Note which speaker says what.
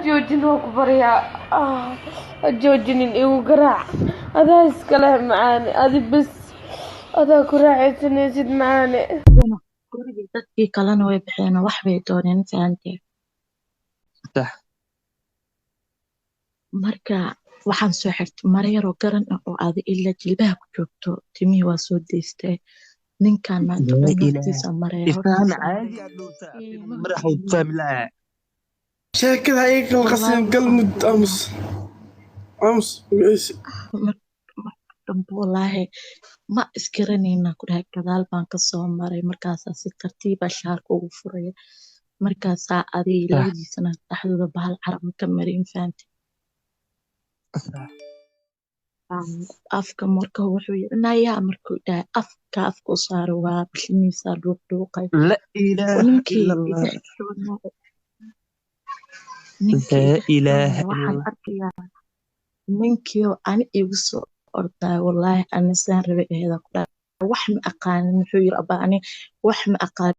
Speaker 1: joojin oo ku baryaa joojinin igu garaac adaa iskale macaane adi bes adaa ku raaxaysanaysid macaane
Speaker 2: gurigii dadkii kalena way baxeen wax bay dooneen fahanteen
Speaker 3: صح
Speaker 2: marka waxaan soo xirtay maro yaroo garan ah oo aada ilaa jilbaha ku joogto timihii waa soo daystay ninkan maanta
Speaker 3: لا
Speaker 2: dhan
Speaker 3: إله
Speaker 2: hortiisa maraya
Speaker 3: إفهم
Speaker 2: hortiisa
Speaker 3: عادي
Speaker 2: maraya
Speaker 3: أدوسا
Speaker 2: ma
Speaker 3: مرح
Speaker 2: fahmin
Speaker 3: وتفهم لها
Speaker 4: شاكل هيك
Speaker 2: والله
Speaker 4: القصيم
Speaker 2: marka
Speaker 4: قلمد
Speaker 2: dambe
Speaker 4: أمس إيش
Speaker 2: marka dambe wallaahi ma iskaranayna ku dhahay gadaal baan kasoo maray markaasaa si tartiiba shaarka ugu furaya markaasaa adig
Speaker 3: صح
Speaker 2: labadiisana dhexdooda bahal carab ka marin fahanti
Speaker 3: صح
Speaker 2: afka marka wuxuu yiri nayaa markuu dhahay afka u saaro waa bishimiisa dhuuqdhuuqay
Speaker 3: لا إله
Speaker 2: ninkii
Speaker 3: إلا
Speaker 2: iga
Speaker 3: الله
Speaker 2: xishoonaya
Speaker 3: لا إله
Speaker 2: waxaan
Speaker 3: إلا
Speaker 2: arkayaa ninkii oo ani igu soo ordaay wallaahi anisaan rabay aheeda ku dhahay wax ma aqaanin muxuu yiri abaa ani wax ma aqaanin